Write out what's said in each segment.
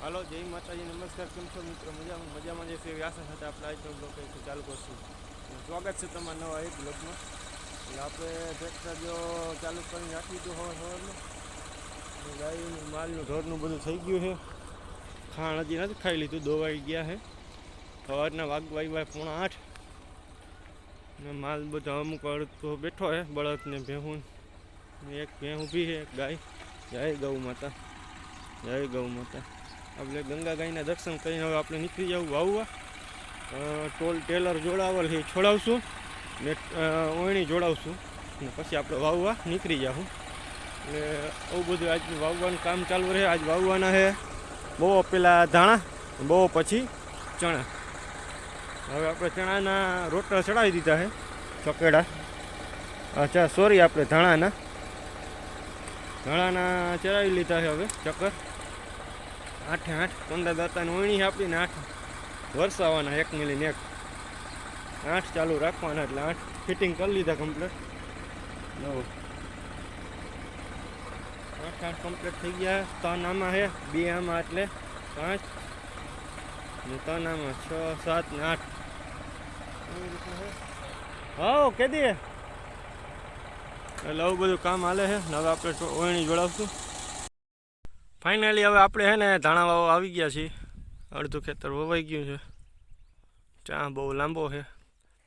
હાલો, જય માતાજી, નમસ્કાર. કેમ છો મિત્રો? મજામાં જશે એવી આશા સાથે આપણે આજનો બ્લોગ ચાલુ કરશું. સ્વાગત છે તમારા નવા એક બ્લોગમાં. એટલે આપણે ટ્રેક્ટર જો ચાલુ કરીને રાખી દીધું હવારમાં. ગાયનું માલનું ઢોરનું બધું થઈ ગયું છે. ખાણ હજી નથી ખાઈ લીધું, દોવાઈ ગયા છે. સવારના વાગ્યા 7:45 ને માલ બધો અમુક અડધો બેઠો છે. બળદ ને ભેહું, એક ભેહ ઊભી છે, એક ગાય. જય ગૌ માતા, જય ગૌ માતા. આપણે ગંગા ગાયના દર્શન કરીને હવે આપણે નીકળી જવું વાવવા. ટોલ ટેલર જોડાવલ છે, છોડાવશું ને ઓયણી જોડાવશું ને પછી આપણે વાવવા નીકળી જાઉં. એટલે આવું બધું આજનું વાવવાનું કામ ચાલુ રહે. આજ વાવવાના છે બહુ પેલા ધાણા, બહુ પછી ચણા. હવે આપણે ચણાના રોટલા ચડાવી દીધા છે, ચોકેડા. અચ્છા સોરી, આપણે ધાણાના ચડાવી લીધા છે. હવે ચક્કર 8 15 દાતાની ઓયણી આપીને 8 વરસાવાના, 1 મિલીને 1 8 ચાલુ રાખવાના. એટલે 8 ફિટિંગ કરી લીધા કમ્પ્લીટ. 8 કમ્પ્લીટ થઈ ગયા. 3 આમાં છે, 2 આમાં, એટલે 5 ને 3 આમાં 6 7 ને 8 એવી રીતના છે. હા કેદી એટલે આવું બધું કામ હાલે છે. હવે આપણે ઓયણી જોડાવશું. ફાઇનલી હવે આપણે છે ને ધાણા વાવવા આવી ગયા છીએ. અડધું ખેતર વવાઈ ગયું છે. ચા બહુ લાંબો છે.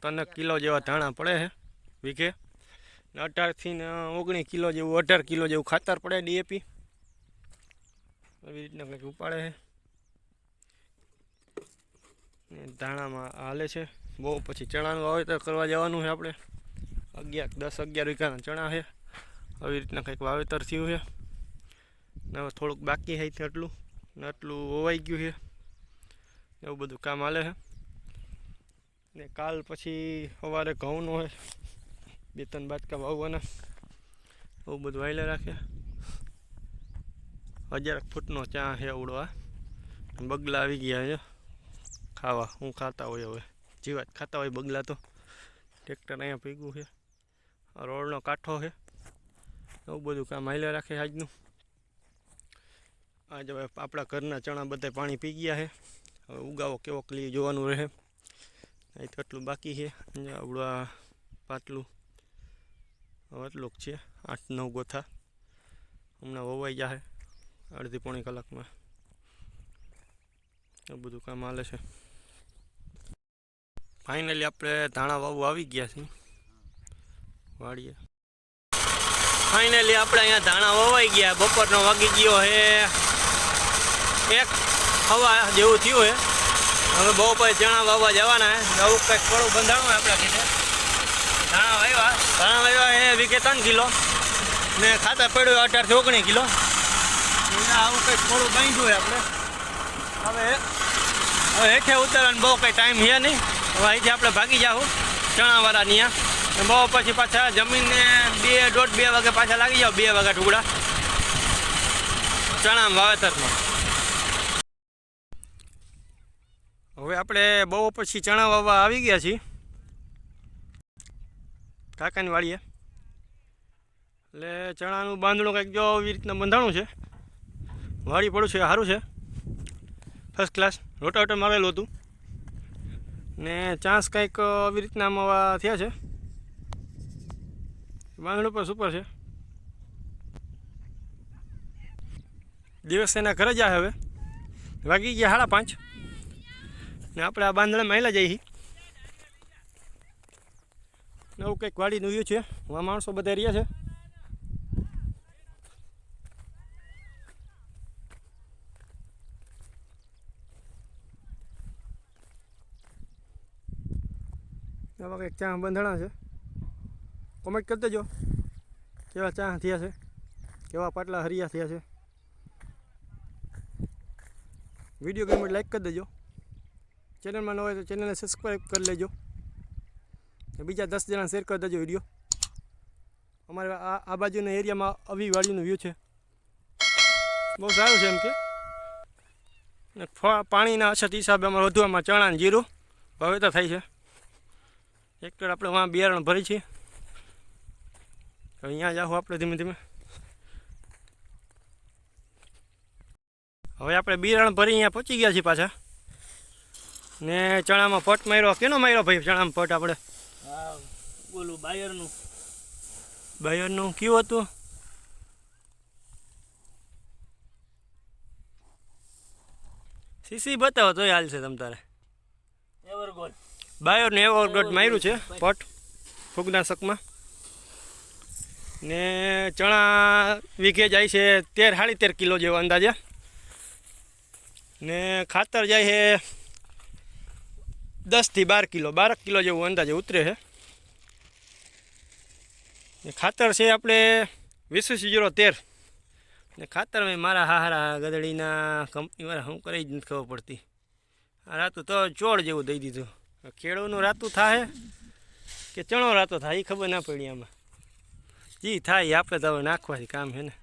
3 કિલો જેવા ધાણા પડે છે વીઘે. 18 થી 19 કિલો જેવું, 18 કિલો જેવું ખાતર પડે, ડીએપી. એવી રીતના કંઈક ઉપાડે છે. ધાણામાં હાલે છે બહુ. પછી ચણાનું વાવેતર કરવા જવાનું છે આપણે. 10-11 વીઘાના ચણા છે. આવી રીતના કંઈક વાવેતર થયું છે. હવે થોડુંક બાકી છે, એટલું ને આટલું વવાઈ ગયું છે. એવું બધું કામ હાલે છે. ને કાલ પછી સવારે ઘઉંનો હોય, 2-3 બાજકા વાવવાના. એવું બધું વાયલે રાખે. 1000 ફૂટનો ચા છે ઉડવા. બગલા આવી ગયા છે ખાવા. હું ખાતા હોય હવે જીવાત ખાતા હોય બગલા. તો ટ્રેક્ટર અહીંયા ભેગું છે, રોડનો કાંઠો છે. એવું બધું કામ હાલે રાખે આજનું. આજ હવે આપણા ઘરના ચણા બધા પાણી પી ગયા છે. હવે ઉગાવો કેવો ક્લી જોવાનું રહે. અહીં તો એટલું બાકી છે. આવડું પાટલું હવે એટલું છે. 8-9 ગોથા હમણાં વવાઈ જાય અડધી પોણી કલાકમાં. એવું બધું કામ હાલે છે. ફાઇનલી આપણે ધાણા વાવવા આવી ગયા છીએ વાડીએ. ફાઇનલી આપણે અહીંયા ધાણા વવાઈ ગયા. બપોરનો વાગી ગયો છે 1 સવા જેવું થયું છે. હવે બહુ પછી ચણા વાવવા જવાના છે. નવું કંઈક થોડું બંધાણું આપણા કીધે. ધાણા વાવ્યા એ વીઘે 3 કિલો ને ખાતર પડ્યું 18 થી 19 કિલો. આવું કંઈક થોડું બાંધ્યું હોય આપણે. હવે હેઠે ઉતરવાનું બહુ કંઈ ટાઈમ છે નહીં. હવે અહીંથી આપણે ભાગી જાઉં ચણાવાળા ત્યાં. બહુ પછી પાછા જમીનને 1:30-2 વાગે પાછા લાગી જાઓ. 2 વાગ્યા ટુકડા ચણા વાવેતરમાં. હવે આપણે બહુ પછી ચણા વાવવા આવી ગયા છીએ કાકાની વાડીએ. એટલે ચણાનું બાંધણું કંઈક જો એવી રીતના બંધાણું છે. વાડી પડું છે, સારું છે, ફર્સ્ટ ક્લાસ. રોટાવેટર મારેલું હતું ને ચાન્સ કંઈક આવી રીતના આમાં થયા છે. બાંધણું પણ સુપર છે. દિવસ એના ઘરે જાય. હવે વાગી ગયા 5:30 ને આપણે આ બાંધણામાં હેલા જઈએ. નવું કંઈક વાડીનું વ્યૂ છે. આ માણસો બધા રહ્યા છે. આવા કંઈક ચા બંધાણા છે. કોમેન્ટ કરી દેજો કેવા ચા થયા છે, કેવા પાટલા હરિયા થયા છે. વિડીયો ગમે લાઈક કરી દેજો. ચેનલમાં ન હોય તો ચેનલને સબસ્ક્રાઈબ કરી લેજો. બીજા 10 જણા શેર કરી દેજો વિડીયો. અમારે આ બાજુના એરિયામાં આવી વાડીનું વ્યૂ છે. બહુ સારું છે એમ કે. ને પાણીના અછત હિસાબે અમારે વધુમાં ચણા અને જીરું વાવેતર થાય છે. ટ્રેક્ટર આપણે વાં બિયારણ ભરી છીએ. અહીંયા જાઓ આપણે ધીમે ધીમે. હવે આપણે બિયારણ ભરી અહીંયા પહોંચી ગયા છીએ પાછા ને ચણામાં પટ માર્યો. કેનો માર્યો ભાઈ ચણામાં પટ આપણે? હા બોલું બાયરનું. બાયરનું કયું હતું? સીસી બતાવો તોય હાલ છે તમ તારે. એવરગોલ્ડ. બાયરનું એવરગોલ્ડ માર્યું છે પટ ફૂગનાશકમાં. ને ચણા વીઘે જાય છે 13-13.5 કિલો જેવો અંદાજે. ને ખાતર જાય છે 10 થી 12 કિલો, 12 કિલો જેવું અંદાજે ઉતરે છે. ને ખાતર છે આપણે 20-0-13. ને ખાતર મેં મારા હારા ગદડીના કંપનીવાળા શું કરી જ નથી ખબર પડતી. આ રાતું તો ચોળ જેવું દઈ દીધું. કેળુંનું રાતું થાય કે ચણો રાતો થાય એ ખબર ના પડી. આમાં જી થાય આપણે તો હવે નાખવાથી કામ છે ને.